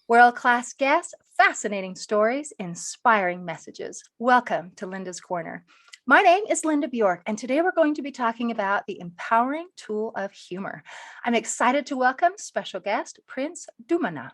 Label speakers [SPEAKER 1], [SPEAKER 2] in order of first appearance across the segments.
[SPEAKER 1] World-class guests, fascinating stories, inspiring messages. Welcome to Linda's Corner. My name is Linda Bjork, and today we're going to be talking about the empowering tool of humor. I'm excited to welcome special guest Prince Dumanat,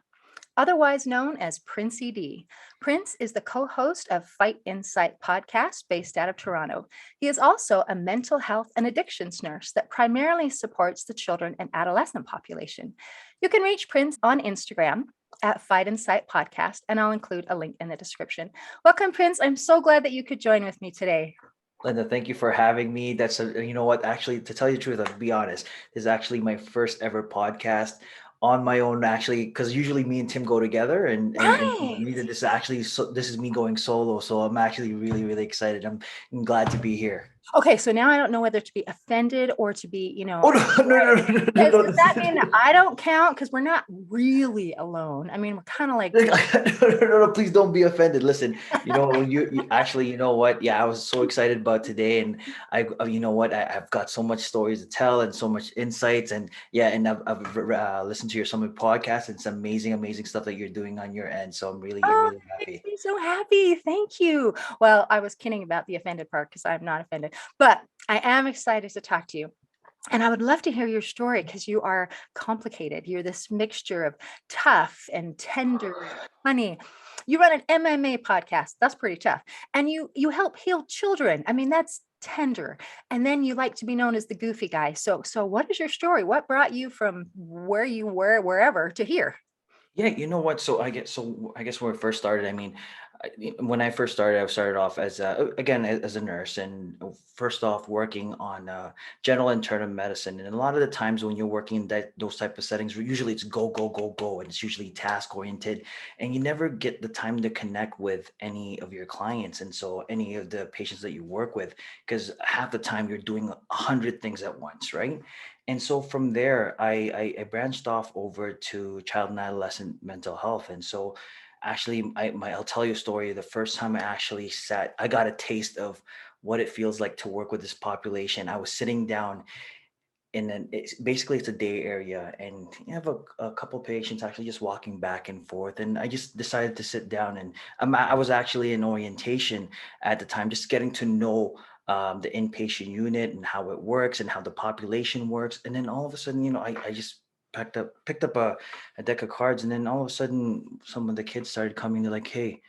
[SPEAKER 1] otherwise known as Princey D. Prince is the co-host of Fight Insight podcast based out of Toronto. He is also a mental health and addictions nurse that primarily supports the children and adolescent population. You can reach Prince on Instagram at Fight Insight podcast, and I'll include a link in the description. Welcome, Prince. I'm so glad that you could join with me today.
[SPEAKER 2] Linda, thank you for having me. You know what, actually, to tell you the truth, I'll be honest, this is actually my first ever podcast on my own, actually, because usually me and Tim go together and
[SPEAKER 1] Right.
[SPEAKER 2] neither this is me going solo. So I'm actually really, really excited. I'm glad to be here.
[SPEAKER 1] Okay, so now I don't know whether to be offended or to be,
[SPEAKER 2] Oh, no, no, no, no, no,
[SPEAKER 1] because
[SPEAKER 2] no,
[SPEAKER 1] does that
[SPEAKER 2] no.
[SPEAKER 1] mean that I don't count? Because we're not really alone. I mean, we're kind of like,
[SPEAKER 2] No, no, no, no, please don't be offended. Listen, you actually, you know what? Yeah, I was so excited about today, and you know what? I've got so much stories to tell and so much insights, and yeah, and I've listened to your some of your podcasts, and it's amazing, amazing stuff that you're doing on your end. So I'm really,
[SPEAKER 1] oh,
[SPEAKER 2] really
[SPEAKER 1] that makes
[SPEAKER 2] happy.
[SPEAKER 1] me so happy. Thank you. Well, I was kidding about the offended part because I'm not offended, but I am excited to talk to you. And I would love to hear your story because you are complicated. You're this mixture of tough and tender, funny. You run an MMA podcast. That's pretty tough. And you help heal children. I mean, that's tender. And then you like to be known as the goofy guy. So what is your story? What brought you from where you were, wherever, to here?
[SPEAKER 2] Yeah, you know what? I guess when we first started, when I first started, I started off as again as a nurse, and first off working on general internal medicine. And a lot of the times when you're working in those type of settings, usually it's go go go go, and it's usually task oriented, and you never get the time to connect with any of your clients, and so any of the patients that you work with, because half the time you're doing 100 things at once, right? And so from there, I branched off over to child and adolescent mental health. And so actually, I'll tell you a story. The first time I got a taste of what it feels like to work with this population. I was sitting down it's a day area, and you have a couple patients actually just walking back and forth. And I just decided to sit down, and I was actually in orientation at the time, just getting to know the inpatient unit and how it works and how the population works. And then all of a sudden, I just picked up a deck of cards, and then all of a sudden some of the kids started coming. They're like, "Hey,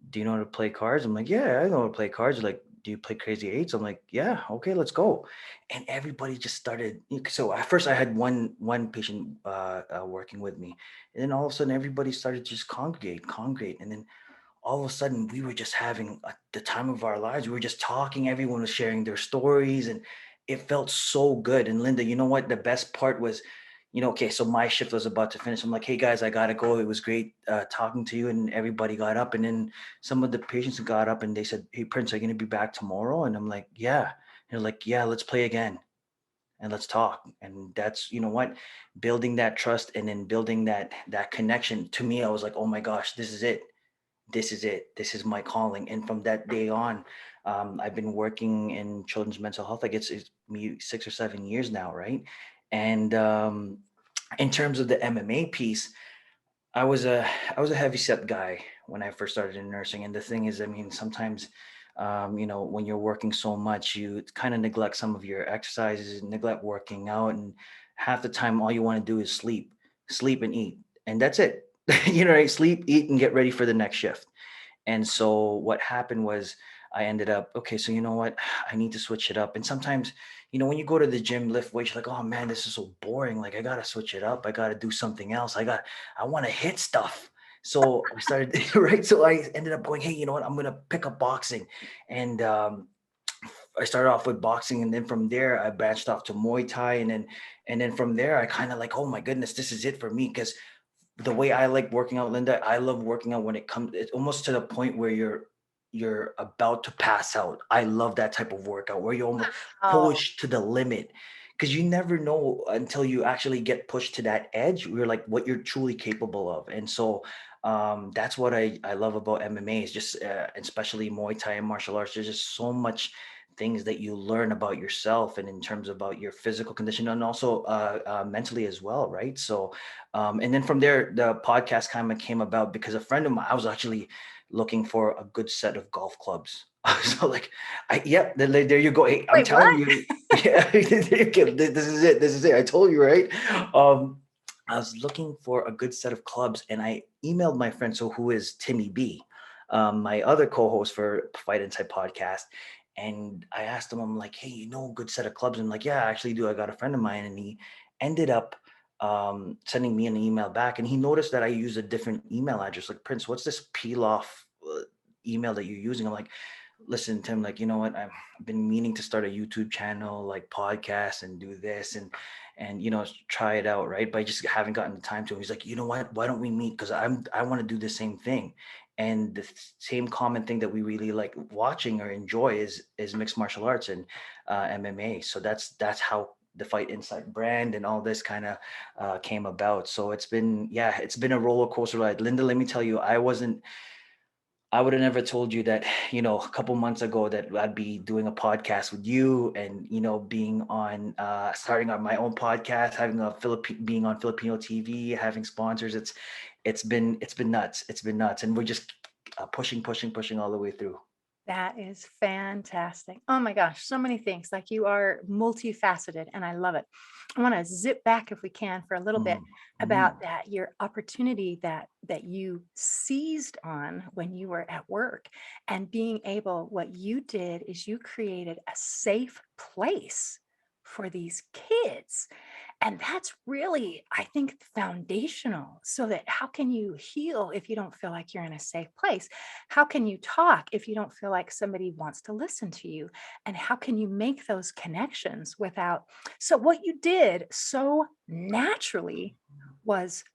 [SPEAKER 2] do you know how to play cards?" I'm like, "Yeah, I know how to play cards." They're like, "Do you play Crazy Eights?" I'm like, "Yeah, okay, let's go." And everybody just started. So at first, I had one patient working with me, and then all of a sudden, everybody started to just congregate, and then all of a sudden, we were just having the time of our lives. We were just talking. Everyone was sharing their stories, and it felt so good. And Linda, you know what? The best part was, okay, so my shift was about to finish. I'm like, "Hey guys, I gotta go. It was great talking to you." And everybody got up, and then some of the patients got up and they said, "Hey Prince, are you gonna be back tomorrow?" And I'm like, "Yeah." And they're like, "Yeah, let's play again and let's talk." And that's, you know what, building that trust and then building that connection. To me, I was like, "Oh my gosh, this is it. This is it. This is my calling." And from that day on, I've been working in children's mental health. I guess it's me 6 or 7 years now, right? And in terms of the MMA piece, I was a I was a heavy set guy when I first started in nursing. And the thing is, I mean, sometimes when you're working so much, you kind of neglect some of your exercises, neglect working out, and half the time all you want to do is sleep and eat, and that's it. Right? Sleep, eat, and get ready for the next shift. And so what happened was I ended up, okay, so you know what? I need to switch it up. And sometimes, when you go to the gym, lift weights, you're like, "Oh man, this is so boring. Like I gotta switch it up. I gotta do something else. I want to hit stuff." So I started, right? So I ended up going, "Hey, you know what? I'm gonna pick up boxing." And I started off with boxing, and then from there I branched off to Muay Thai, and then from there I kind of like, "Oh my goodness, this is it for me." Because the way I like working out, Linda, I love working out when it's almost to the point where you're about to pass out. I love that type of workout where you almost
[SPEAKER 1] Oh,
[SPEAKER 2] push to the limit, because you never know until you actually get pushed to that edge. You're like what you're truly capable of. And so that's what I love about MMA is just especially Muay Thai and martial arts. There's just so much things that you learn about yourself and in terms about your physical condition and also mentally as well, right? So, and then from there, the podcast kind of came about because a friend of mine, I was actually looking for a good set of golf clubs. So like, yep, there you go. Hey, I'm
[SPEAKER 1] Wait,
[SPEAKER 2] telling
[SPEAKER 1] what?
[SPEAKER 2] you, yeah, this is it. This is it. I told you, right? Um, I was looking for a good set of clubs, and I emailed my friend, so who is Timmy B, my other co-host for Fight Inside podcast, and I asked him, I'm like, hey, you know, a good set of clubs? And like, yeah, I actually do. I got a friend of mine, and he ended up sending me an email back, and he noticed that I use a different email address. Like, Prince, what's this peel off email that you're using? I'm like, listen, Tim, like, you know what? I've been meaning to start a YouTube channel, like podcast and do this and try it out, right? But I just haven't gotten the time to. He's like, you know what? Why don't we meet? Because I want to do the same thing. And the same common thing that we really like watching or enjoy is mixed martial arts and MMA. So that's how the Fight Insight brand and all this kind of came about. So it's been a roller coaster ride. Linda, let me tell you, I would have never told you that, a couple months ago that I'd be doing a podcast with you and, being on, starting on my own podcast, having being on Filipino TV, having sponsors. It's been nuts. It's been nuts. And we're just pushing all the way through.
[SPEAKER 1] That is fantastic. Oh my gosh, so many things. Like you are multifaceted and I love it. I want to zip back if we can for a little bit
[SPEAKER 2] Mm,
[SPEAKER 1] about
[SPEAKER 2] mm,
[SPEAKER 1] that your opportunity that you seized on when you were at work and being able what you did is you created a safe place for these kids. And that's really, I think, foundational. So that how can you heal if you don't feel like you're in a safe place? How can you talk if you don't feel like somebody wants to listen to you? And how can you make those connections without? So, what you did so naturally was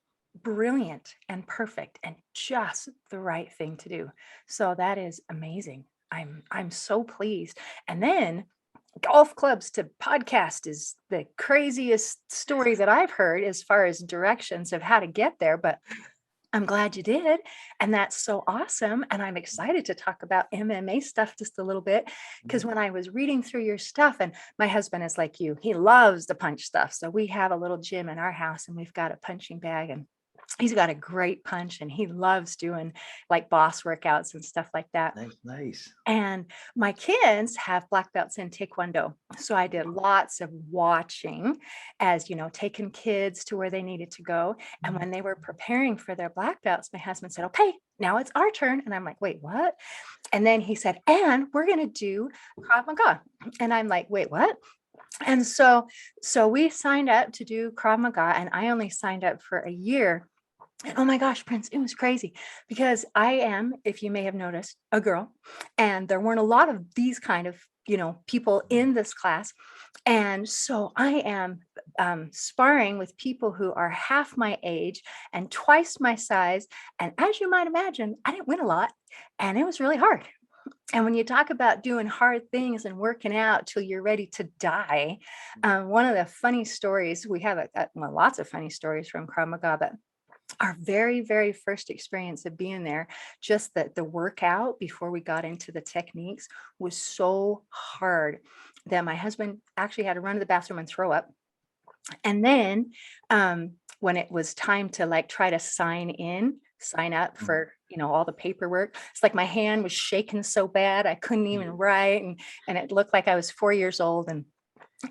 [SPEAKER 1] brilliant and perfect and just the right thing to do. So that is amazing. I'm so pleased. And then golf clubs to podcast is the craziest story that I've heard as far as directions of how to get there. But I'm glad you did. And that's so awesome. And I'm excited to talk about MMA stuff just a little bit. Because
[SPEAKER 2] mm.
[SPEAKER 1] when I was reading through your stuff, and my husband is like you, he loves to punch stuff. So we have a little gym in our house and we've got a punching bag and he's got a great punch and he loves doing like boss workouts and stuff like that.
[SPEAKER 2] Nice, nice.
[SPEAKER 1] And my kids have black belts in Taekwondo. So I did lots of watching as, taking kids to where they needed to go. And when they were preparing for their black belts, my husband said, okay, now it's our turn. And I'm like, wait, what? And then he said, and we're going to do Krav Maga. And I'm like, wait, what? And so we signed up to do Krav Maga and I only signed up for a year. And oh my gosh, Prince, it was crazy because I am, if you may have noticed, a girl, and there weren't a lot of these kind of, people in this class. And so I am sparring with people who are half my age and twice my size. And as you might imagine, I didn't win a lot and it was really hard. And when you talk about doing hard things and working out till you're ready to die, one of the funny stories we have, well, lots of funny stories from Krav Maga, but our very, very first experience of being there, just the workout before we got into the techniques was so hard that my husband actually had to run to the bathroom and throw up. And then when it was time to like try to sign up
[SPEAKER 2] Mm,
[SPEAKER 1] for all the paperwork, it's like my hand was shaking so bad I couldn't even
[SPEAKER 2] mm,
[SPEAKER 1] write, and it looked like I was 4 years old, and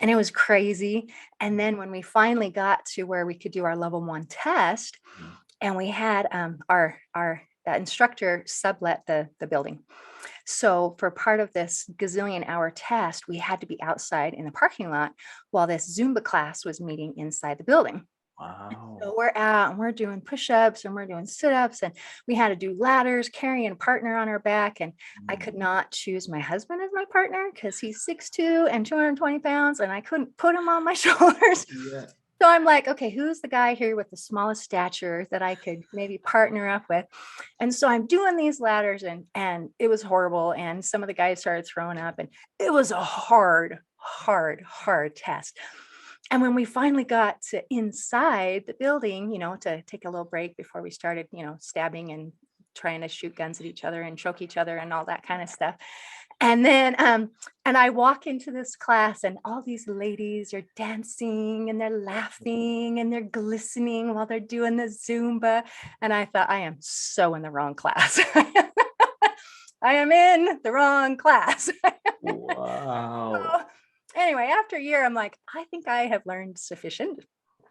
[SPEAKER 1] it was crazy. And then when we finally got to where we could do our level 1 test,
[SPEAKER 2] mm,
[SPEAKER 1] and we had our instructor sublet the building. So for part of this gazillion hour test, we had to be outside in the parking lot while this Zumba class was meeting inside the building. So
[SPEAKER 2] wow.
[SPEAKER 1] we're out and we're doing push-ups and we're doing sit-ups and we had to do ladders, carrying a partner on our back. And I
[SPEAKER 2] Mm,
[SPEAKER 1] could not choose my husband as my partner because he's 6'2" and 220 pounds and I couldn't put him on my shoulders.
[SPEAKER 2] yeah.
[SPEAKER 1] So I'm like, okay, who's the guy here with the smallest stature that I could maybe partner up with? And so I'm doing these ladders and it was horrible. And some of the guys started throwing up and it was a hard test. And when we finally got to inside the building, to take a little break before we started, stabbing and trying to shoot guns at each other and choke each other and all that kind of stuff. And then, and I walk into this class and all these ladies are dancing and they're laughing and they're glistening while they're doing the Zumba. And I thought, I am so in the wrong class. I am in the wrong class.
[SPEAKER 2] Wow.
[SPEAKER 1] So, anyway, after a year, I'm like, I think I have learned sufficient.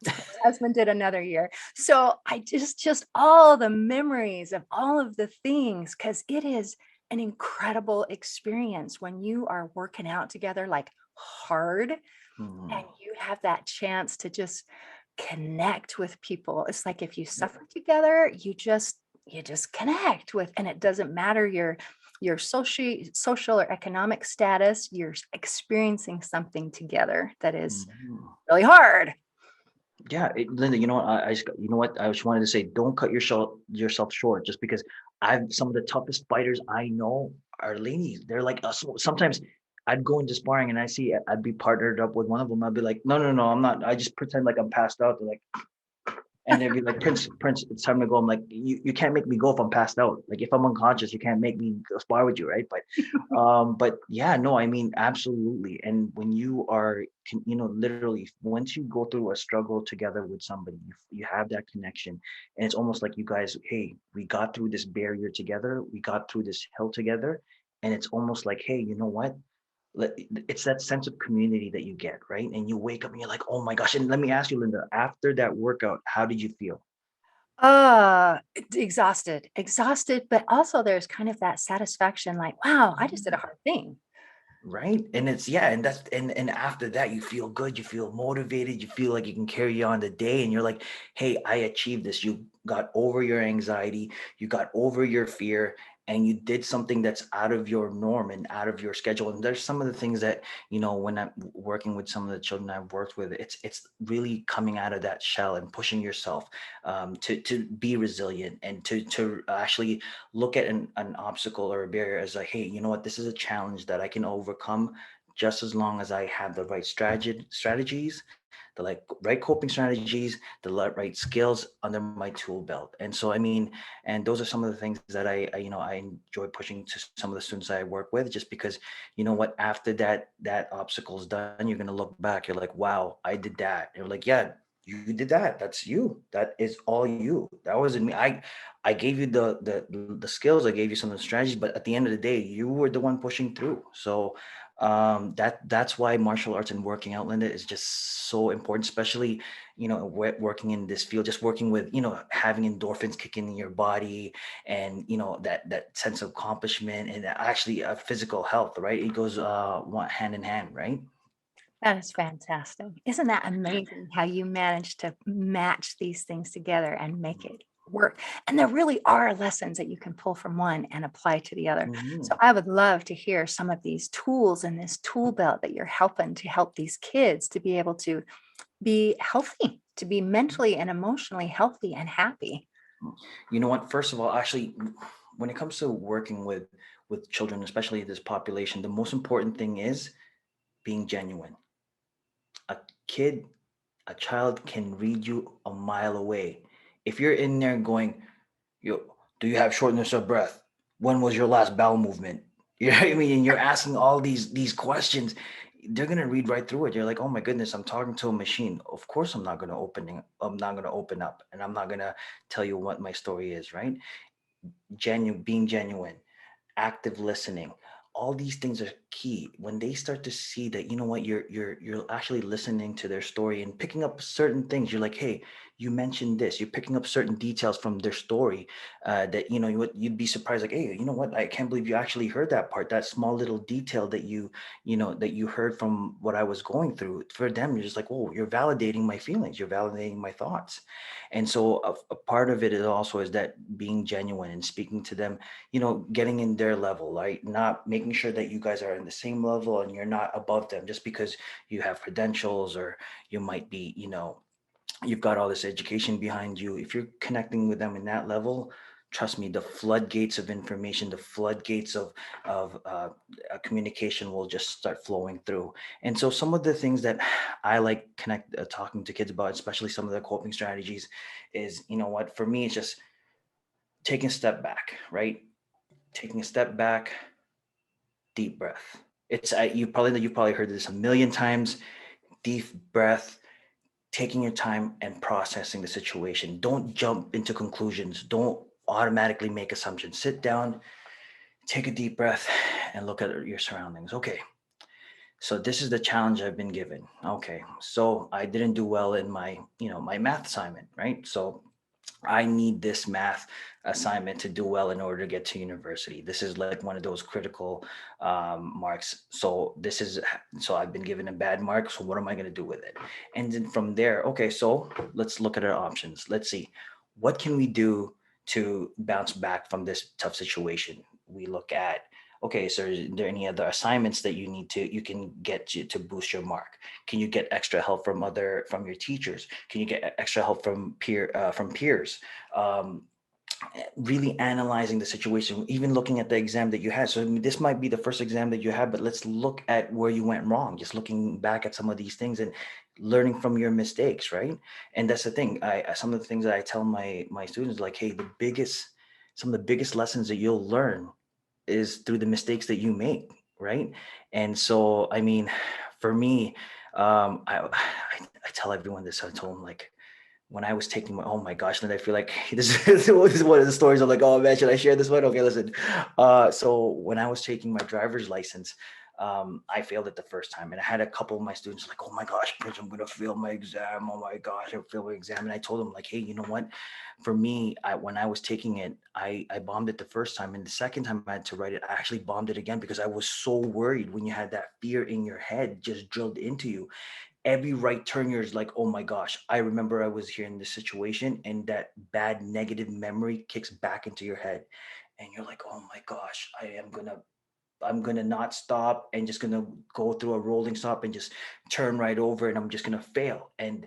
[SPEAKER 1] My husband did another year. So I just all the memories of all of the things, because it is an incredible experience when you are working out together like hard
[SPEAKER 2] Mhm.
[SPEAKER 1] and you have that chance to just connect with people. It's like if you suffer together, you just connect with, and it doesn't matter your social or economic status, you're experiencing something together that is
[SPEAKER 2] Mhm.
[SPEAKER 1] really hard.
[SPEAKER 2] Yeah, Linda, you know what? You know what? I just wanted to say, don't cut yourself short just because I've some of the toughest fighters I know are ladies. They're like sometimes I'd go into sparring and I'd be partnered up with one of them. I'd be like, no, no, no, I'm not. I just pretend like I'm passed out. They're like, and they'd be like, Prince, it's time to go. I'm like, you can't make me go if I'm passed out. Like if I'm unconscious, you can't make me go spar with you, right? But yeah, no, I mean, absolutely. And when you are, literally, once you go through a struggle together with somebody, you have that connection, and it's almost like you guys, hey, we got through this barrier together, we got through this hill together, and it's almost like, hey, you know what? It's that sense of community that you get, right? And you wake up and you're like, oh my gosh. And let me ask you, Linda, after that workout, how did you feel?
[SPEAKER 1] Exhausted, but also there's kind of that satisfaction like, wow, I just did a hard thing.
[SPEAKER 2] Right. And it's yeah, and that's and after that you feel good, you feel motivated, you feel like you can carry on the day and you're like, "Hey, I achieved this." You got over your anxiety, you got over your fear, and you did something that's out of your norm and out of your schedule. And there's some of the things that, when I'm working with some of the children I've worked with, it's really coming out of that shell and pushing yourself to be resilient and to actually look at an obstacle or a barrier as like, hey, you know what, this is a challenge that I can overcome just as long as I have the right strategies, the like right coping strategies, the right skills under my tool belt. And so, I mean, and those are some of the things that I enjoy pushing to some of the students I work with, just because, you know what, after that obstacle is done, you're going to look back, you're like, wow, I did that. And you're like, yeah, you did that. That's you. That is all you. That wasn't me. I gave you the skills. I gave you some of the strategies, but at the end of the day, you were the one pushing through. So that's why martial arts and working out, Linda, is just so important, especially working in this field, just working with having endorphins kicking in your body, and that sense of accomplishment and actually physical health, right? It goes hand in hand, right?
[SPEAKER 1] That is fantastic. Isn't that amazing how you manage to match these things together and make it work? And there really are lessons that you can pull from one and apply to the other. So
[SPEAKER 2] Mhm.
[SPEAKER 1] I would love to hear some of these tools in this tool belt that you're helping to help these kids to be able to be healthy, to be mentally and emotionally healthy and happy.
[SPEAKER 2] You know what? First of all, actually, when it comes to working with children, especially this population, the most important thing is being genuine. A kid, a child can read you a mile away. If you're in there going, "Yo, do you have shortness of breath? When was your last bowel movement?" You know what I mean? And you're asking all these questions. They're gonna read right through it. You're like, "Oh my goodness, I'm talking to a machine. Of course, I'm not gonna open up, and I'm not gonna tell you what my story is." Right? Being genuine, active listening, all these things are key. When they start to see that, you know what, you're actually listening to their story and picking up certain things. You're like, hey, you mentioned this, you're picking up certain details from their story, that you'd be surprised, like, hey, you know what, I can't believe you actually heard that part, that small little detail that you heard from what I was going through. For them, you're just like, oh, you're validating my feelings, you're validating my thoughts. And so a part of it is also is that being genuine and speaking to them, getting in their level, right? Not making sure that you guys are in the same level and you're not above them just because you have credentials, or you might be, you've got all this education behind you. If you're connecting with them in that level, trust me, the floodgates of information, the floodgates of communication will just start flowing through. And so some of the things that I like talking to kids about, especially some of the coping strategies, is, what, for me, it's just taking a step back, right? Taking a step back, deep breath. You've probably heard this a million times. Deep breath, taking your time and processing the situation. Don't jump into conclusions. Don't automatically make assumptions. Sit down, take a deep breath, and look at your surroundings. Okay, so this is the challenge I've been given. Okay, so I didn't do well in my math assignment, right? So I need this math assignment to do well in order to get to university. This is like one of those critical marks. So I've been given a bad mark. So what am I going to do with it? And then from there, okay, so let's look at our options. Let's see, what can we do to bounce back from this tough situation? We look at, okay, so is there any other assignments that you can get to boost your mark? Can you get extra help from your teachers? Can you get extra help from peers? Um, really analyzing the situation, even looking at the exam that you had. So I mean, this might be the first exam that you had, but let's look at where you went wrong. Just looking back at some of these things and learning from your mistakes, right? And that's the thing. Some of the things that I tell my students, like, hey, some of the biggest lessons that you'll learn is through the mistakes that you make, right? And so, I mean, for me, I tell everyone this. I told them, like, when I was taking oh my gosh, then I feel like this is one of the stories. I'm like, oh man, should I share this one? Okay, listen. So when I was taking my driver's license, I failed it the first time, and I had a couple of my students like, oh my gosh, Prince, I'm gonna fail my exam. Oh my gosh, I failed my exam. And I told them, like, hey, you know what? For me, when I was taking it, I bombed it the first time, and the second time I had to write it, I actually bombed it again because I was so worried. When you had that fear in your head just drilled into you, every right turn you're like, oh my gosh, I remember I was here in this situation, and that bad negative memory kicks back into your head, and you're like, oh my gosh, I'm gonna not stop and just gonna go through a rolling stop and just turn right over, and I'm just gonna fail. And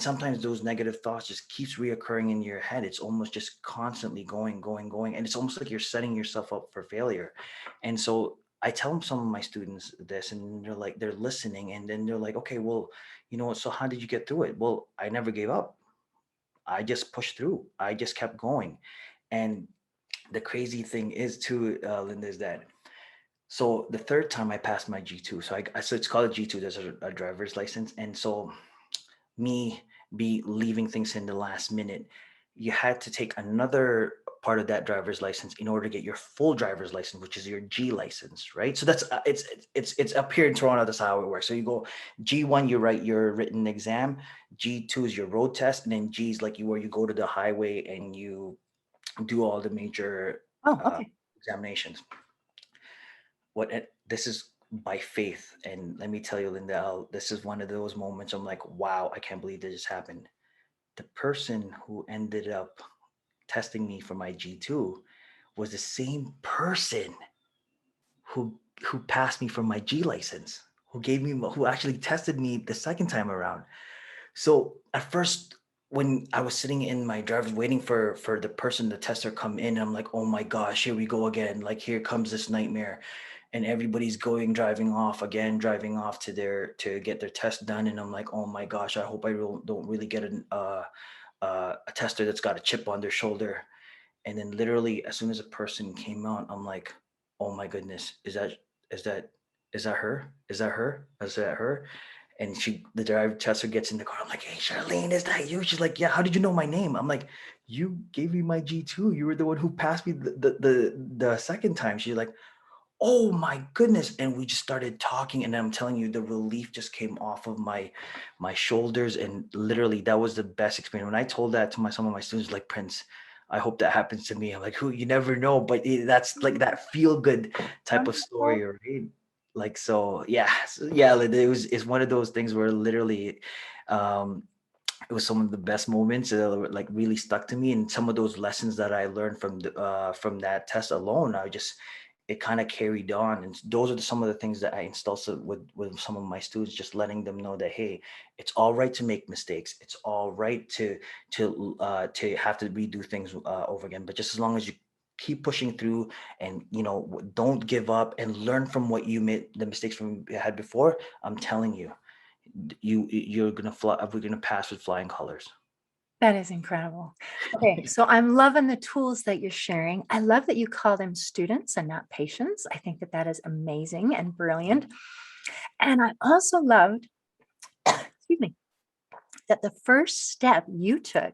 [SPEAKER 2] sometimes those negative thoughts just keeps reoccurring in your head. It's almost just constantly going, going, going. And it's almost like you're setting yourself up for failure. And so I tell some of my students this, and they're listening, and then they're like, okay, well, you know what? So how did you get through it? Well, I never gave up. I just pushed through. I just kept going. And the crazy thing is too, Linda, is that so the third time I passed my G2. So it's called a G2. There's a driver's license. And so me be leaving things in the last minute, you had to take another part of that driver's license in order to get your full driver's license, which is your G license, right? So that's it's up here in Toronto. That's how it works. So you go G1, you write your written exam. G2 is your road test, and then G is like where you go to the highway and you do all the major
[SPEAKER 1] Oh,
[SPEAKER 2] uh,
[SPEAKER 1] okay.
[SPEAKER 2] examinations. This is by faith, and let me tell you, Linda, this is one of those moments I'm like, wow, I can't believe this just happened. The person who ended up testing me for my G2 was the same person who passed me for my G license, who actually tested me the second time around. So at first, when I was sitting in my driver's waiting for the person, the tester come in, I'm like, oh my gosh, here we go again. Like, here comes this nightmare. And everybody's driving off to get their test done. And I'm like, oh my gosh, I hope I don't really get a tester that's got a chip on their shoulder. And then literally, as soon as a person came out, I'm like, oh my goodness, is that is that her? Is that her? Is that her? And the driver tester gets in the car. I'm like, hey, Charlene, is that you? She's like, yeah. How did you know my name? I'm like, you gave me my G2. You were the one who passed me the second time. She's like, oh my goodness. And we just started talking, and I'm telling you, the relief just came off of my shoulders. And literally, that was the best experience. When I told that to some of my students, like, Prince, I hope that happens to me. I'm like, who, you never know, but that's like that feel good type of
[SPEAKER 1] Wonderful.
[SPEAKER 2] story, right? Like, so yeah, like, it's one of those things where literally um it was some of the best moments that were, like, really stuck to me. And some of those lessons that I learned from that test alone, it kind of carried on. And those are some of the things that I instill with some of my students, just letting them know that, hey, it's all right to make mistakes. It's all right to have to redo things over again. But just as long as you keep pushing through, and don't give up, and learn from what you made the mistakes from you had before, I'm telling you, you're gonna fly. We're gonna pass with flying colors.
[SPEAKER 1] That is incredible. Okay, so I'm loving the tools that you're sharing. I love that you call them students and not patients. I think that that is amazing and brilliant. And I also loved, excuse me, that the first step you took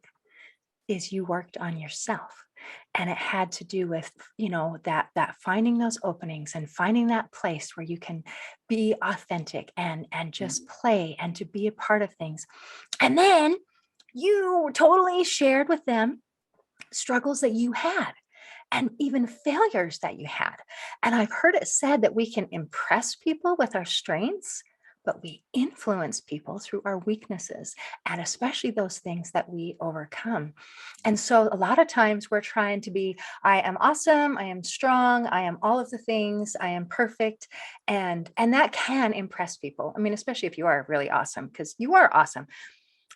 [SPEAKER 1] is you worked on yourself. And it had to do with, that finding those openings and finding that place where you can be authentic and just play and to be a part of things. And then you totally shared with them struggles that you had and even failures that you had. And I've heard it said that we can impress people with our strengths, but we influence people through our weaknesses, and especially those things that we overcome. And so a lot of times we're trying to be, I am awesome, I am strong, I am all of the things, I am perfect. And that can impress people. I mean, especially if you are really awesome, because you are awesome.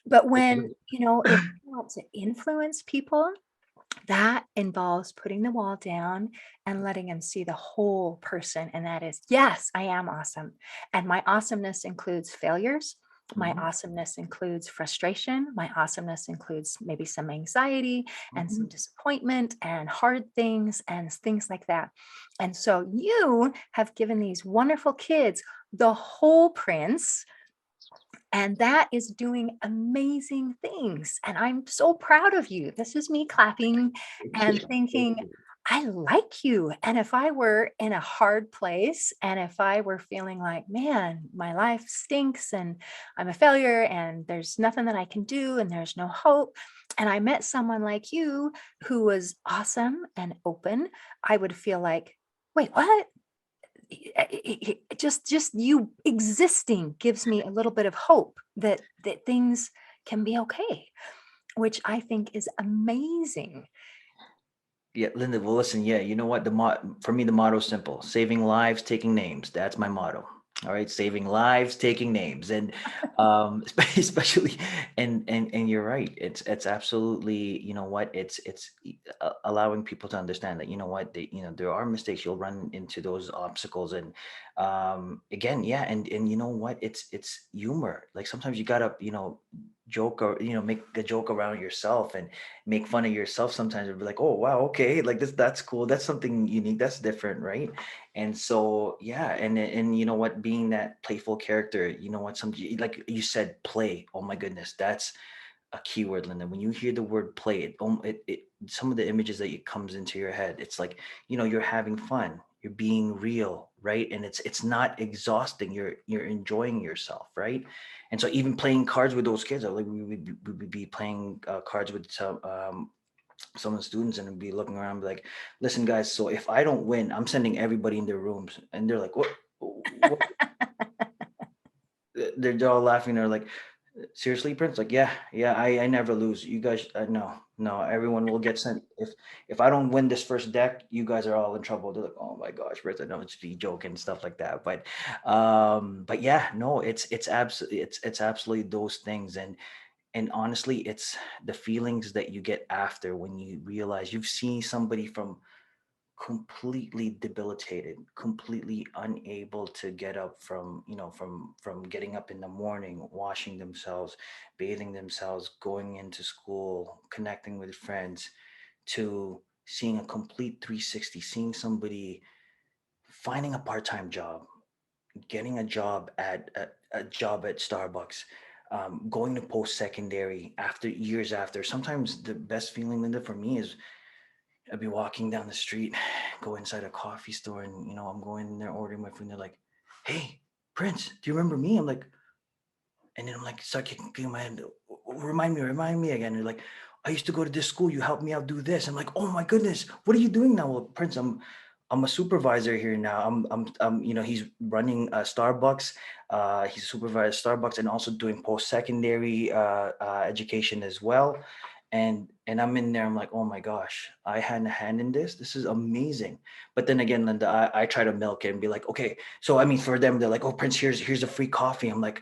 [SPEAKER 1] But when, if you want to influence people, that involves putting the wall down and letting them see the whole person. And that is, yes, I am awesome. And my awesomeness includes failures. My
[SPEAKER 2] Mhm,
[SPEAKER 1] awesomeness includes frustration. My awesomeness includes maybe some anxiety and
[SPEAKER 2] mhm.
[SPEAKER 1] some disappointment and hard things and things like that. And so you have given these wonderful kids the whole Prince, and that is doing amazing things. And I'm so proud of you. This is me clapping
[SPEAKER 2] Thank
[SPEAKER 1] and
[SPEAKER 2] you. Thank
[SPEAKER 1] thinking,
[SPEAKER 2] you.
[SPEAKER 1] I like you. And if I were in a hard place and if I were feeling like, man, my life stinks and I'm a failure and there's nothing that I can do and there's no hope, and I met someone like you who was awesome and open, I would feel like, wait, what? Just you existing gives me a little bit of hope that things can be okay, which I think is amazing.
[SPEAKER 2] Yeah, Linda, well, listen, yeah, you know what? For me, the motto is simple: saving lives, taking names. That's my motto. All right, saving lives, taking names, and especially, and you're right. It's absolutely, you know what? Allowing people to understand that, you know what, there are mistakes. You'll run into those obstacles, and again, yeah, and you know what? It's humor. Like sometimes you gotta, joke, or make a joke around yourself and make fun of yourself sometimes, and be like, oh wow, okay, like that's cool, that's something unique, that's different, right? And so yeah, and you know what, being that playful character, you know what, some, like you said, play. Oh my goodness, that's a keyword, Linda. When you hear the word play, it some of the images that it comes into your head, it's like, you're having fun, you're being real, right? And it's not exhausting, you're enjoying yourself, right? And so even playing cards with those kids, like we would be playing cards with some of the students, and be looking around, be like, listen guys, so if I don't win, I'm sending everybody in their rooms. And they're like, what? They're all laughing. They're like, seriously, Prince? Like, yeah, yeah, I never lose. You guys, no, no, everyone will get sent. If I don't win this first deck, you guys are all in trouble. They're like, oh my gosh, Prince, I know it's be joking and stuff like that. But yeah, no, it's absolutely those things. And honestly, it's the feelings that you get after, when you realize you've seen somebody from completely debilitated, completely unable to get up from, from getting up in the morning, washing themselves, bathing themselves, going into school, connecting with friends, to seeing a complete 360, seeing somebody finding a part-time job, getting a job at Starbucks, going to post-secondary after years after. Sometimes the best feeling, Linda, for me is I'd be walking down the street, go inside a coffee store, and I'm going in there ordering my food. And they're like, "Hey, Prince, do you remember me?" I'm like, and then I'm like, start kicking my head. Remind me again. They're like, "I used to go to this school. You helped me out do this." I'm like, "Oh my goodness, what are you doing now?" Well, Prince, I'm a supervisor here now. He's running Starbucks. He's a supervisor at Starbucks, and also doing post secondary education as well. And I'm in there. I'm like, oh my gosh, I had a hand in this. This is amazing. But then again, Linda, I try to milk it and be like, okay. So I mean, for them, they're like, oh, Prince, here's a free coffee. I'm like,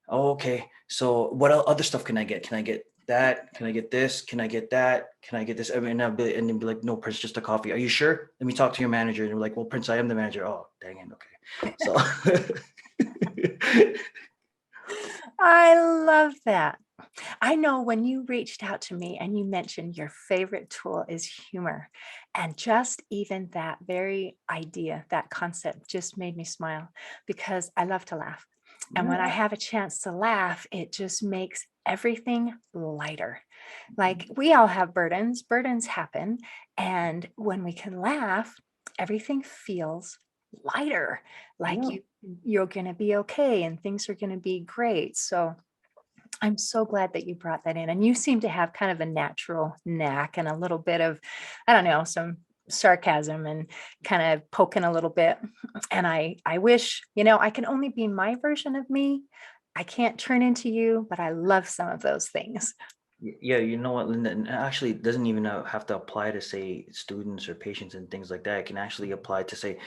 [SPEAKER 2] oh, okay. So what other stuff can I get? Can I get that? Can I get this? Can I get that? Can I get this? I mean, and then be like, no, Prince, just a coffee. Are you sure? Let me talk to your manager. And they're like, well, Prince, I am the manager. Oh, dang it. Okay. So
[SPEAKER 1] I love that. I know when you reached out to me and you mentioned your favorite tool is humor, and just even that very idea, that concept just made me smile because I love to laugh. And when I
[SPEAKER 2] Yeah.
[SPEAKER 1] have a chance to laugh, it just makes everything lighter. Like we all have burdens, burdens happen. And when we can laugh, everything feels lighter, like
[SPEAKER 2] Yeah.
[SPEAKER 1] you're going to be okay and things are going to be great. So I'm so glad that you brought that in. And you seem to have kind of a natural knack and a little bit of, I don't know, some sarcasm and kind of poking a little bit. And I wish, I can only be my version of me. I can't turn into you, but I love some of those things.
[SPEAKER 2] Yeah, you know what, Linda, and actually it doesn't even have to apply to say students or patients and things like that. It can actually apply to say,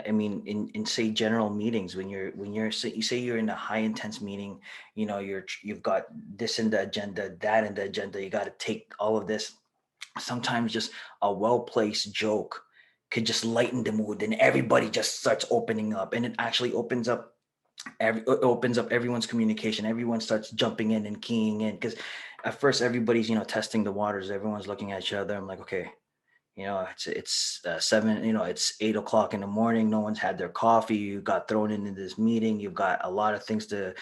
[SPEAKER 2] I mean, in say general meetings when you're say, you say you're in a high intense meeting, you've got this in the agenda, that in the agenda, you got to take all of this. Sometimes just a well-placed joke could just lighten the mood and everybody just starts opening up, and it actually opens up everyone's communication. Everyone starts jumping in and keying in because at first everybody's testing the waters. Everyone's looking at each other. I'm like, okay, it's 7. It's 8 o'clock in the morning. No one's had their coffee. You got thrown into this meeting. You've got a lot of things to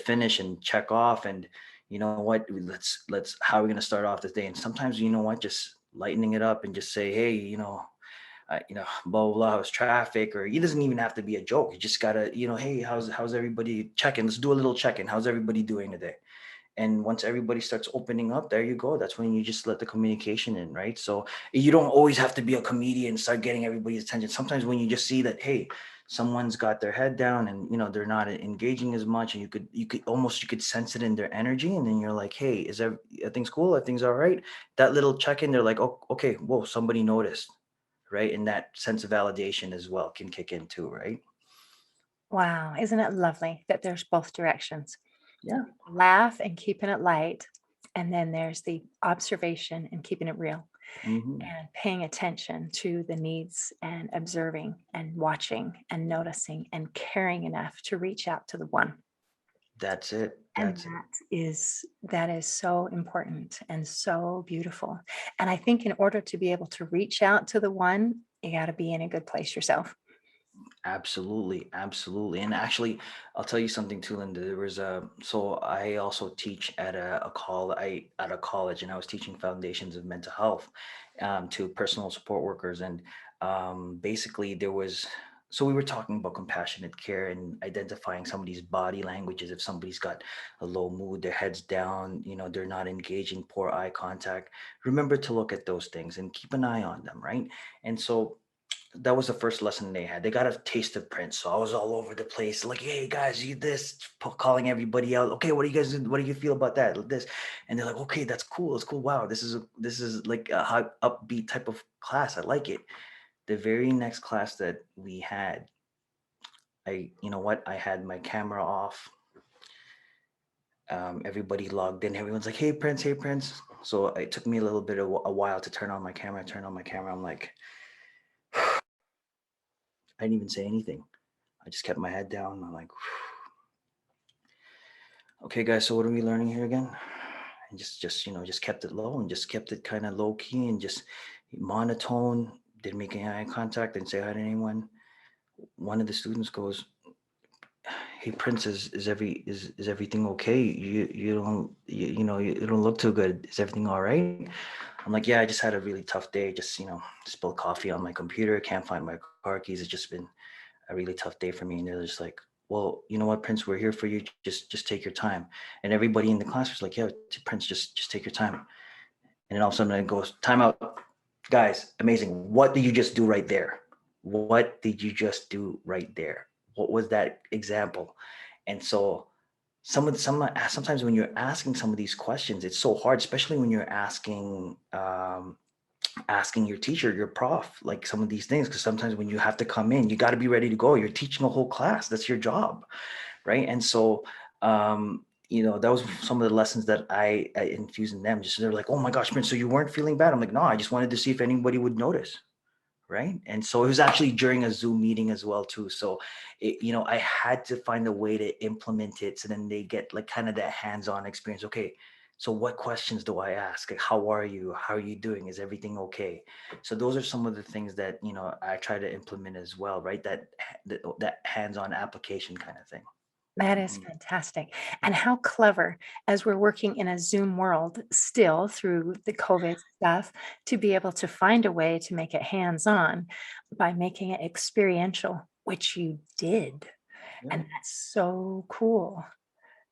[SPEAKER 2] finish and check off. And you know what? Let's how are we gonna start off this day? And sometimes just lightening it up and just say, hey, blah blah blah, how's traffic, or it doesn't even have to be a joke. You just gotta, hey, how's everybody checking? Let's do a little check-in. How's everybody doing today? And once everybody starts opening up, there you go. That's when you just let the communication in, right? So you don't always have to be a comedian and start getting everybody's attention. Sometimes when you just see that, hey, someone's got their head down and they're not engaging as much, and you could sense it in their energy, and then you're like, hey, everything's cool, everything's all right. That little check-in, they're like, oh, okay, whoa, somebody noticed, right? And that sense of validation as well can kick in too, right?
[SPEAKER 1] Wow. Isn't it lovely that there's both directions?
[SPEAKER 2] Yeah.
[SPEAKER 1] Laugh and keeping it light. And then there's the observation and keeping it real.
[SPEAKER 2] Hmm.
[SPEAKER 1] And paying attention to the needs and observing and watching and noticing and caring enough to reach out to the one.
[SPEAKER 2] That's it.
[SPEAKER 1] And
[SPEAKER 2] That's it.
[SPEAKER 1] that is so important and so beautiful. And I think in order to be able to reach out to the one, you got to be in a good place yourself.
[SPEAKER 2] Absolutely, absolutely. And actually, I'll tell you something too, Linda. So I also teach at a college, and I was teaching foundations of mental health to personal support workers. And basically, so we were talking about compassionate care and identifying somebody's body languages. If somebody's got a low mood, their head's down, they're not engaging, poor eye contact. Remember to look at those things and keep an eye on them, right? And so that was the first lesson they had. They got a taste of Prince, so I was all over the place, like, "Hey guys, you this," calling everybody out. Okay, what do you guys? What do you feel about that? This, and they're like, "Okay, that's cool. It's cool. Wow, this is like a high upbeat type of class. I like it." The very next class that we had, you know what? I had my camera off. Everybody logged in. Everyone's like, "Hey Prince, hey Prince." So it took me a little bit of a while to turn on my camera. Turn on my camera. I'm like, I didn't even say anything. I just kept my head down. I'm like, okay, guys, so what are we learning here again? And just kept it low and just kept it kind of low key and just monotone. Didn't make any eye contact. Didn't say hi to anyone. One of the students goes, "Hey, Prince, is everything okay? You don't look too good. Is everything all right?" I'm like, "Yeah, I just had a really tough day. Just spilled coffee on my computer. Can't find my car keys. It's just been a really tough day for me." And they're just like, "Well, you know what, Prince, we're here for you. Just take your time." And everybody in the class was like, "Yeah, Prince, just take your time." And then all of a sudden it goes, "Time out, guys, amazing. What did you just do right there? What did you just do right there? What was that example?" And so sometimes when you're asking some of these questions, it's so hard, especially when you're asking your teacher, your prof, like some of these things, because sometimes when you have to come in, you got to be ready to go. You're teaching a whole class. That's your job, right? And so, that was some of the lessons that I infused in them. Just they're like, "Oh my gosh, Prince, so you weren't feeling bad?" I'm like, "No, I just wanted to see if anybody would notice." right? And so it was actually during a Zoom meeting as well too. So I had to find a way to implement it so then they get like kind of that hands-on experience. Okay, so what questions do I ask? Like, how are you? How are you doing? Is everything okay? So those are some of the things that I try to implement as well, right? That hands-on application kind of thing.
[SPEAKER 1] That is
[SPEAKER 2] Mhm.
[SPEAKER 1] fantastic. And how clever, as we're working in a Zoom world still through the COVID stuff, to be able to find a way to make it hands-on by making it experiential, which you did.
[SPEAKER 2] Yeah.
[SPEAKER 1] And that's so cool.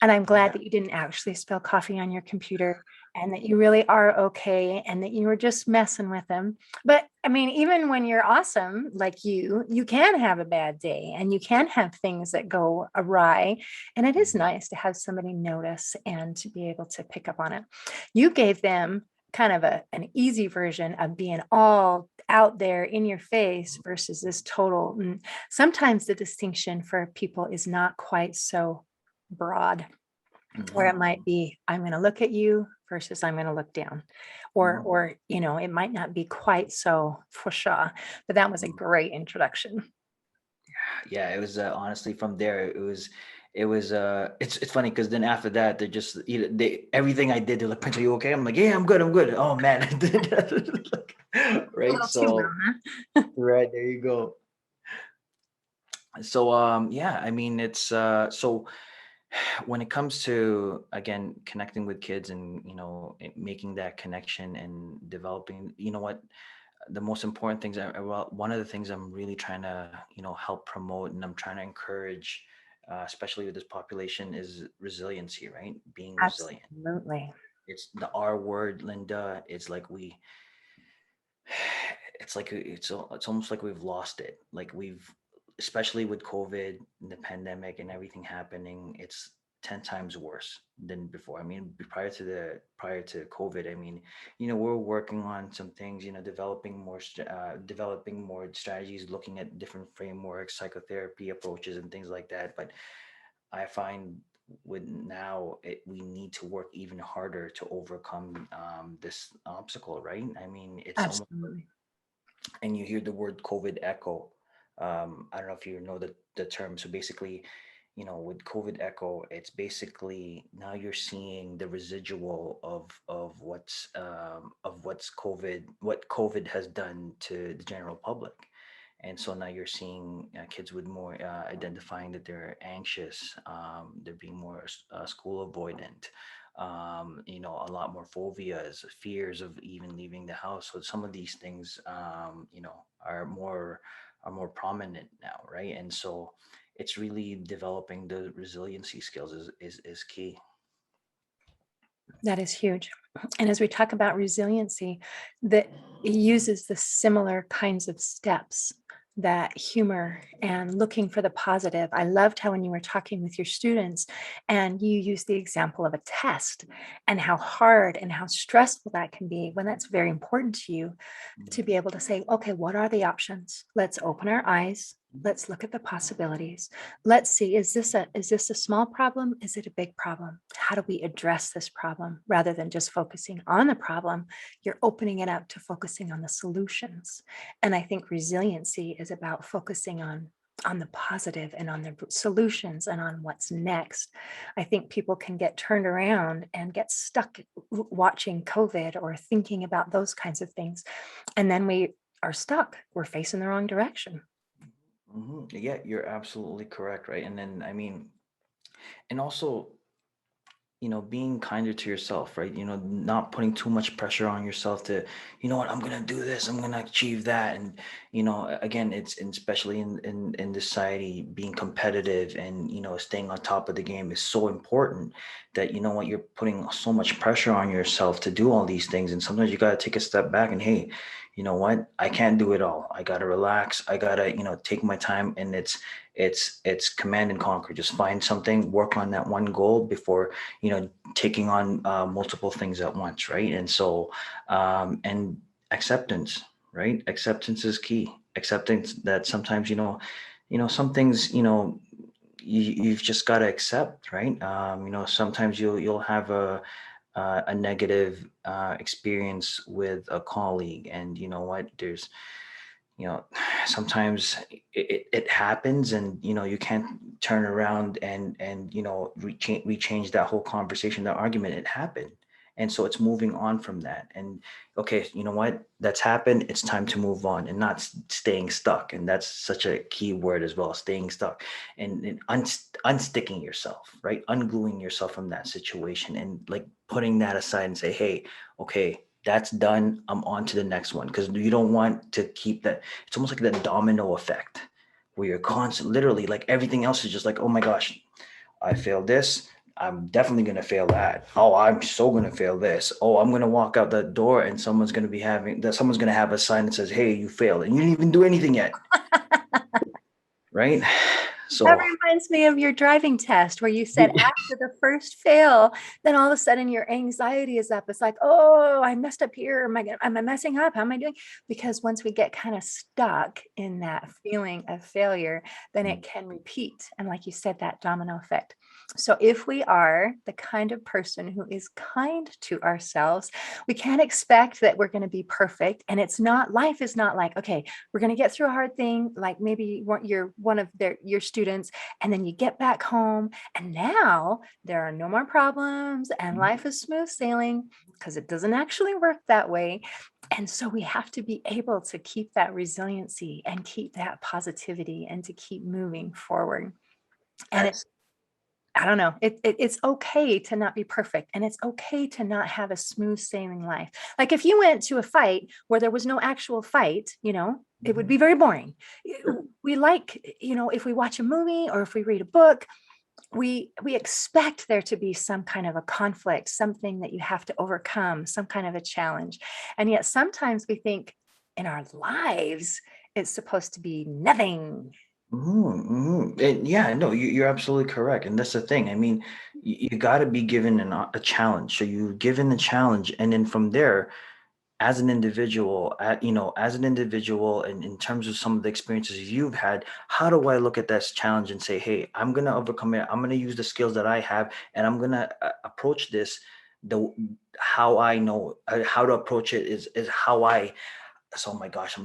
[SPEAKER 1] And I'm glad
[SPEAKER 2] Yeah.
[SPEAKER 1] that you didn't actually spill coffee on your computer and that you really are okay and that you were just messing with them. But I mean, even when you're awesome like you can have a bad day and you can have things that go awry. And it is
[SPEAKER 2] Mhm.
[SPEAKER 1] nice to have somebody notice and to be able to pick up on it. You gave them kind of an easy version of being all out there in your face versus this total. Sometimes the distinction for people is not quite so broad, or it
[SPEAKER 2] Mhm.
[SPEAKER 1] might be I'm going to look at you versus I'm going to look down,
[SPEAKER 2] Mhm.
[SPEAKER 1] or it might not be quite so for sure. But that was a
[SPEAKER 2] Mhm.
[SPEAKER 1] great introduction.
[SPEAKER 2] Yeah, it was honestly from there. It's funny because then after that they're just they everything I did they're like, Prince, are you okay? I'm like, yeah, I'm good, I'm good. Oh man, I did that.
[SPEAKER 1] A
[SPEAKER 2] Right.
[SPEAKER 1] little too
[SPEAKER 2] So
[SPEAKER 1] well, huh?
[SPEAKER 2] right there you go. So yeah, I mean it's so when it comes to again connecting with kids and making that connection and developing, what the most important things well, one of the things I'm really trying to help promote and I'm trying to encourage, especially with this population, is resiliency, right? Being resilient.
[SPEAKER 1] Absolutely.
[SPEAKER 2] It's the R word, Linda. It's like it's almost like we've lost it. Like we've, especially with COVID and the pandemic and everything happening, it's 10 times worse than before. I mean, prior to COVID, I mean, we're working on some things, developing more strategies, looking at different frameworks, psychotherapy approaches and things like that. But I find with now we need to work even harder to overcome this obstacle, right? I mean, it's almost,
[SPEAKER 1] Absolutely.
[SPEAKER 2] and you hear the word COVID echo. I don't know if you know the term. So basically, with COVID echo, it's basically now you're seeing the residual what COVID has done to the general public. And so now you're seeing kids with more identifying that they're anxious, they're being more school avoidant, a lot more phobias, fears of even leaving the house. So some of these things, are more prominent now, right? And so it's really developing the resiliency skills is key.
[SPEAKER 1] That is huge. And as we talk about resiliency, that it uses the similar kinds of steps, that humor and looking for the positive. I loved how when you were talking with your students and you used the example of a test and how hard and how stressful that can be when that's very important to you, to be able to say, okay, what are the options? Let's open our eyes. Let's look at the possibilities. Let's see, is this a small problem? Is it a big problem? How do we address this problem rather than just focusing on the problem? You're opening it up to focusing on the solutions. And I think resiliency is about focusing on the positive and on the solutions and on what's next. I think people can get turned around and get stuck watching COVID or thinking about those kinds of things. And then we are stuck. We're facing the wrong direction.
[SPEAKER 2] Yeah, you're absolutely correct, right? And then I mean, and also being kinder to yourself, right? Not putting too much pressure on yourself to, what, I'm gonna do this, I'm gonna achieve that. And again, it's especially in this society, being competitive and staying on top of the game is so important, that what, you're putting so much pressure on yourself to do all these things. And sometimes you got to take a step back and, hey, you know what, I can't do it all. I gotta relax, I gotta take my time. And it's command and conquer. Just find something, work on that one goal before taking on multiple things at once, right? And so and acceptance, right? Acceptance is key. Acceptance that sometimes some things you've just got to accept, right? Sometimes you'll have a negative experience with a colleague, and you know what, you know, sometimes it happens, and you can't turn around and rechange that whole conversation, that argument. It happened, and so it's moving on from that. And okay, you know what, that's happened, it's time to move on and not staying stuck. And that's such a key word as well, staying stuck, and unsticking yourself, right, ungluing yourself from that situation, and like putting that aside and say, hey, okay, that's done, I'm on to the next one. Because you don't want to keep that. It's almost like that domino effect where you're constant, literally, like everything else is just like, oh my gosh, I failed this. I'm definitely going to fail that. Oh, I'm so going to fail this. Oh, I'm going to walk out that door and someone's going to have a sign that says, hey, you failed. And you didn't even do anything yet. Right.
[SPEAKER 1] That
[SPEAKER 2] So,
[SPEAKER 1] reminds me of your driving test where you said after the first fail, then all of a sudden your anxiety is up. It's like, oh, I messed up here. Am I messing up? How am I doing? Because once we get kind of stuck in that feeling of failure, then it can repeat. And like you said, that domino effect. So if we are the kind of person who is kind to ourselves, we can't expect that we're going to be perfect. And life is not like, okay, we're going to get through a hard thing, like maybe you're one of your students, and then you get back home and now there are no more problems and life is smooth sailing, because it doesn't actually work that way. And so we have to be able to keep that resiliency and keep that positivity and to keep moving forward. And
[SPEAKER 2] that's
[SPEAKER 1] I don't know. It's okay to not be perfect, and it's okay to not have a smooth sailing life. Like if you went to a fight where there was no actual fight, it would be very boring.
[SPEAKER 2] sure.
[SPEAKER 1] We like, if we watch a movie or if we read a book, we expect there to be some kind of a conflict, something that you have to overcome, some kind of a challenge. And yet sometimes we think in our lives it's supposed to be nothing.
[SPEAKER 2] And yeah, no, you're absolutely correct. And that's the thing. I mean, you got to be given a challenge. So you're given the challenge, and then from there, as an individual, as an individual, and in terms of some of the experiences you've had, how do I look at this challenge and say, hey, I'm gonna overcome it. I'm gonna use the skills that I have, and I'm gonna approach this. The How I know how to approach it is how I. So, oh my gosh,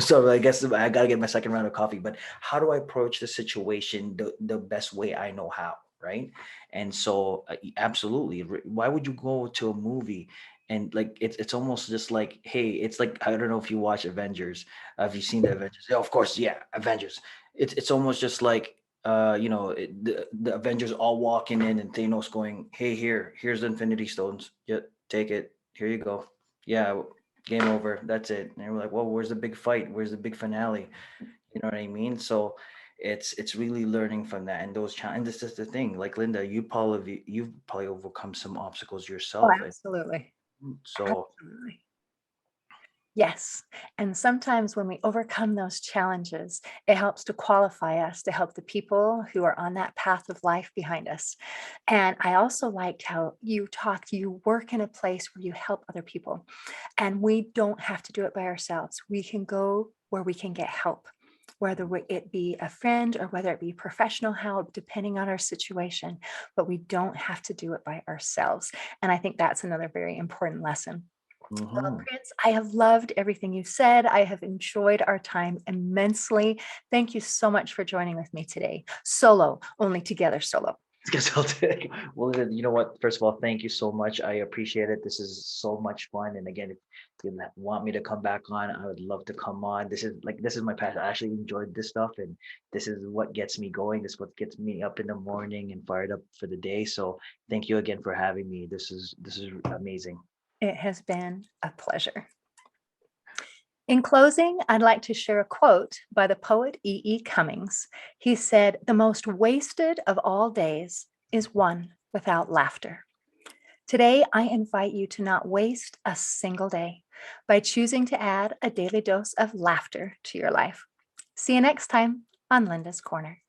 [SPEAKER 2] so I guess I gotta get my second round of coffee. But how do I approach the situation the best way I know how, right? And so, absolutely, why would you go to a movie and like it's almost just like, hey, it's like, I don't know if you watch Avengers. Have you seen the Avengers? Yeah, of course, yeah, Avengers. It's almost just like the Avengers all walking in and Thanos going, hey, here's the Infinity Stones. Yeah, take it. Here you go. Yeah, game over. That's it. And we're like, well, where's the big fight? Where's the big finale? You know what I mean? So it's really learning from that and those challenges. This is the thing. Like Linda, you've probably overcome some obstacles
[SPEAKER 1] Oh,
[SPEAKER 2] yourself, and
[SPEAKER 1] absolutely.
[SPEAKER 2] so
[SPEAKER 1] Absolutely. Yes. And sometimes when we overcome those challenges, it helps to qualify us to help the people who are on that path of life behind us. And I also liked how you work in a place where you help other people. And we don't have to do it by ourselves. We can go where we can get help, whether it be a friend or whether it be professional help, depending on our situation. But we don't have to do it by ourselves. And I think that's another very important lesson. Well,
[SPEAKER 2] mhm.
[SPEAKER 1] Prince, I have loved everything you've said. I have enjoyed our time immensely. Thank you so much for joining with me today. Solo, only together solo.
[SPEAKER 2] Guess I'll take. Well, then, you know what? First of all, thank you so much. I appreciate it. This is so much fun. And again, if you want me to come back on, I would love to come on. This is my passion. I actually enjoyed this stuff, and this is what gets me going. This is what gets me up in the morning and fired up for the day. So thank you again for having me. This is amazing.
[SPEAKER 1] It has been a pleasure. In closing, I'd like to share a quote by the poet E. E. Cummings. He said, "The most wasted of all days is one without laughter." Today, I invite you to not waste a single day by choosing to add a daily dose of laughter to your life. See you next time on Linda's Corner.